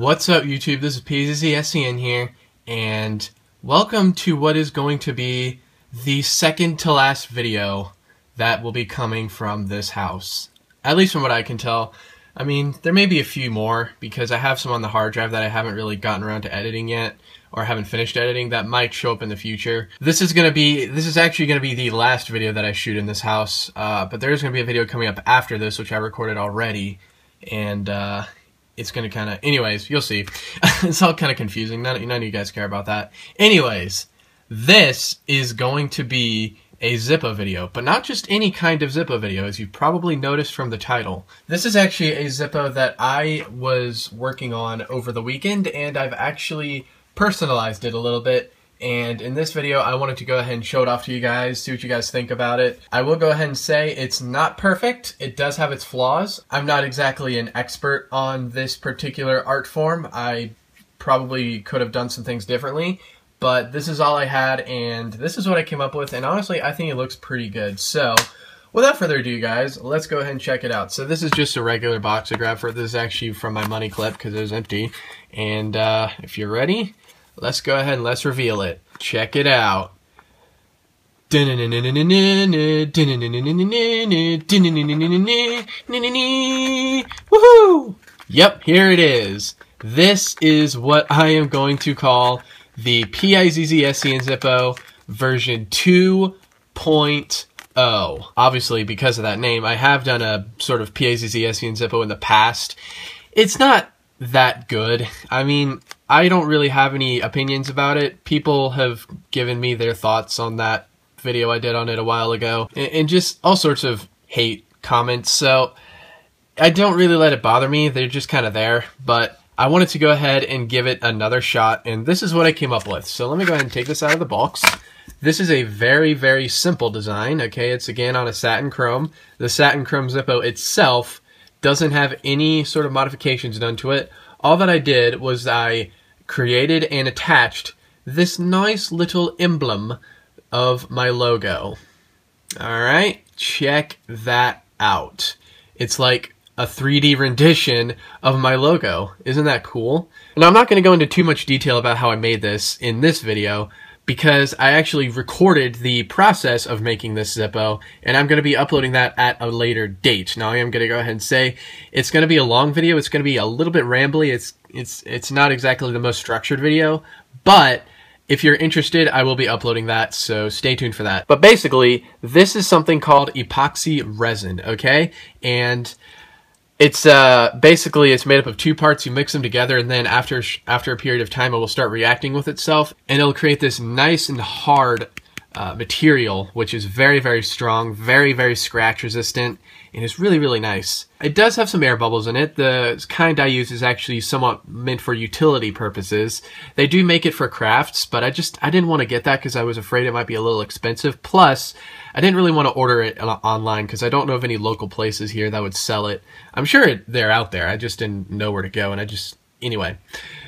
What's up, YouTube? This is Pizzscn here, and welcome to what is going to be the second to last video that will be coming from this house. At least from what I can tell. I mean, there may be a few more, because I have some on the hard drive that I haven't really gotten around to editing yet, or haven't finished editing, that might show up in the future. This is actually going to be the last video that I shoot in this house, but there's going to be a video coming up after this, which I recorded already, and it's going to kind of... Anyways, you'll see. It's all kind of confusing. None of you guys care about that. Anyways, this is going to be a Zippo video, but not just any kind of Zippo video, as you've probably noticed from the title. This is actually a Zippo that I was working on over the weekend, and I've actually personalized it a little bit. And in this video, I wanted to go ahead and show it off to you guys, see what you guys think about it. I will go ahead and say it's not perfect. It does have its flaws. I'm not exactly an expert on this particular art form. I probably could have done some things differently, but this is all I had, and this is what I came up with, and honestly, I think it looks pretty good. So, without further ado, guys, let's go ahead and check it out. So this is just a regular box I grabbed for. This is actually from my money clip, because it was empty. And if you're ready, let's go ahead and let's reveal it. Check it out. Woohoo! Yep, here it is. This is what I am going to call the Pizzscn Zippo version 2.0. Obviously, because of that name, I have done a sort of Pizzscn Zippo in the past. It's not that good. I mean, I don't really have any opinions about it. People have given me their thoughts on that video I did on it a while ago, and just all sorts of hate comments, so I don't really let it bother me. They're just kind of there, but I wanted to go ahead and give it another shot, and this is what I came up with. So let me go ahead and take this out of the box. This is a very, very simple design, okay? It's again on a satin chrome. The satin chrome Zippo itself doesn't have any sort of modifications done to it. All that I did was I created and attached this nice little emblem of my logo. Alright, check that out. It's like a 3D rendition of my logo. Isn't that cool? Now, I'm not going to go into too much detail about how I made this in this video, because I actually recorded the process of making this Zippo, and I'm going to be uploading that at a later date. Now, I am going to go ahead and say it's going to be a long video. It's going to be a little bit rambly. It's not exactly the most structured video, but if you're interested, I will be uploading that, so stay tuned for that. But basically, this is something called epoxy resin, okay? And it's basically, it's made up of two parts. You mix them together, and then after a period of time, it will start reacting with itself, and it'll create this nice and hard material, which is very, very strong, very, very scratch resistant, and it's really, really nice. It does have some air bubbles in it. The kind I use is actually somewhat meant for utility purposes. They do make it for crafts, but I didn't want to get that because I was afraid it might be a little expensive. Plus, I didn't really want to order it online because I don't know of any local places here that would sell it. I'm sure they're out there. I just didn't know where to go, and anyway.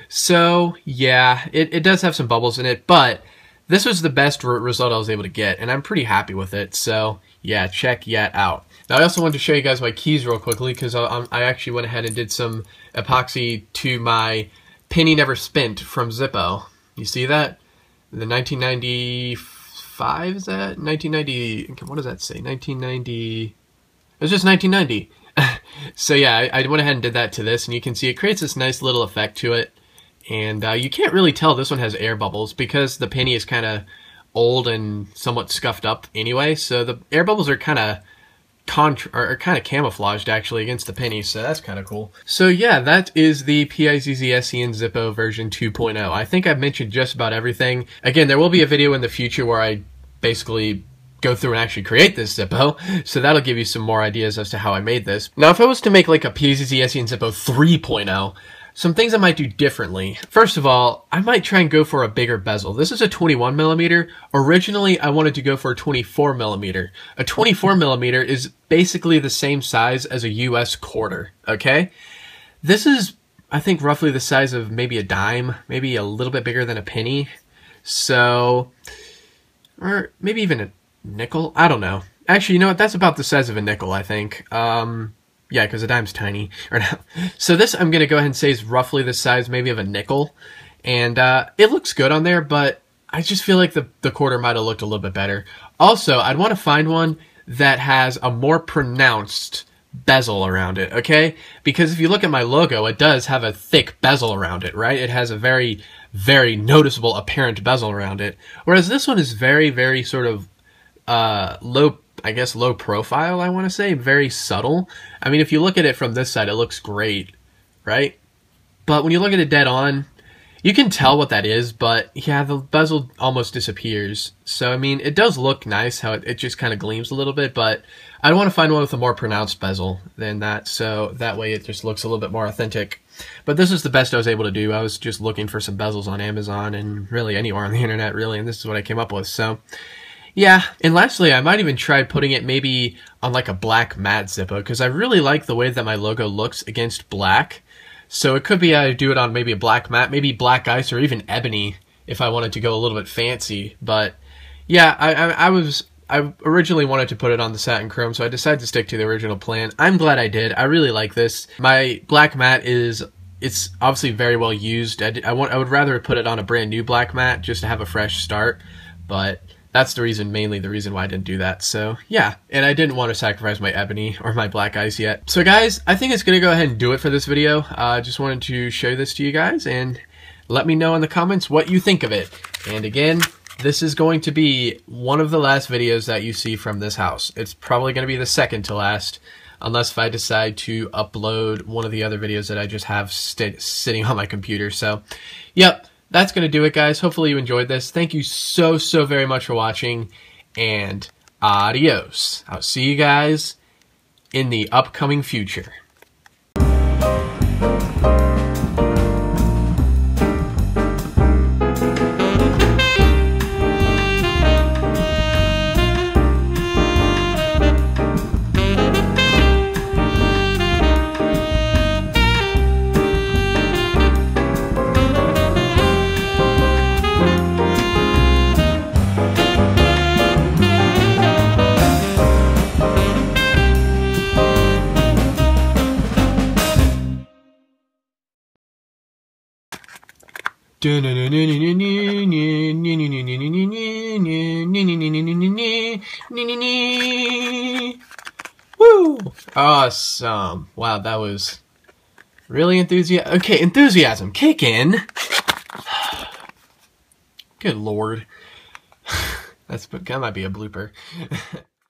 So, yeah, it does have some bubbles in it, but this was the best result I was able to get, and I'm pretty happy with it. So, yeah, check that out. Now, I also wanted to show you guys my keys real quickly, because I actually went ahead and did some epoxy to my penny never spent from Zippo. You see that? The 1995, is that? 1990, what does that say? 1990, it was just 1990. So yeah, I went ahead and did that to this, and you can see it creates this nice little effect to it. And you can't really tell this one has air bubbles, because the penny is kind of old and somewhat scuffed up anyway, so the air bubbles are kind of camouflaged actually against the penny, so that's kind of cool. So yeah, that is the Pizzscn Zippo version 2.0. I think I've mentioned just about everything. Again, there will be a video in the future where I basically go through and actually create this Zippo, so that'll give you some more ideas as to how I made this. Now, if I was to make like a Pizzscn Zippo 3.0, some things I might do differently. First of all, I might try and go for a bigger bezel. This is a 21mm. Originally, I wanted to go for a 24mm. A 24mm is basically the same size as a US quarter, okay? This is, I think, roughly the size of maybe a dime, maybe a little bit bigger than a penny. So, or maybe even a nickel, I don't know. Actually, you know what, that's about the size of a nickel, I think. Yeah, because a dime's tiny. So this I'm going to go ahead and say is roughly the size maybe of a nickel. And it looks good on there, but I just feel like the quarter might have looked a little bit better. Also, I'd want to find one that has a more pronounced bezel around it, okay? Because if you look at my logo, it does have a thick bezel around it, right? It has a very, very noticeable apparent bezel around it. Whereas this one is very, very sort of low, I guess low profile, I want to say. Very subtle. I mean, if you look at it from this side, it looks great, right? But when you look at it dead on, you can tell what that is, but yeah, the bezel almost disappears. So, I mean, it does look nice how it just kind of gleams a little bit, but I want to find one with a more pronounced bezel than that, so that way it just looks a little bit more authentic. But this is the best I was able to do. I was just looking for some bezels on Amazon and really anywhere on the internet, really, and this is what I came up with. So, yeah, and lastly, I might even try putting it maybe on like a black matte Zippo, because I really like the way that my logo looks against black. So it could be I do it on maybe a black matte, maybe black ice, or even ebony if I wanted to go a little bit fancy. But yeah, I originally wanted to put it on the satin chrome, so I decided to stick to the original plan. I'm glad I did. I really like this. My black matte it's obviously very well used. I would rather put it on a brand new black matte just to have a fresh start, but that's mainly the reason why I didn't do that. So yeah, and I didn't want to sacrifice my ebony or my black ice yet. So guys, I think it's going to go ahead and do it for this video. I just wanted to show this to you guys and let me know in the comments what you think of it. And again, this is going to be one of the last videos that you see from this house. It's probably going to be the second to last, unless if I decide to upload one of the other videos that I just have sitting on my computer. So, yep. That's going to do it, guys. Hopefully you enjoyed this. Thank you so very much for watching, and adios. I'll see you guys in the upcoming future. Woo! Awesome. Wow, that was really enthusiastic. Okay, enthusiasm, kick in. Good lord. That might be a blooper.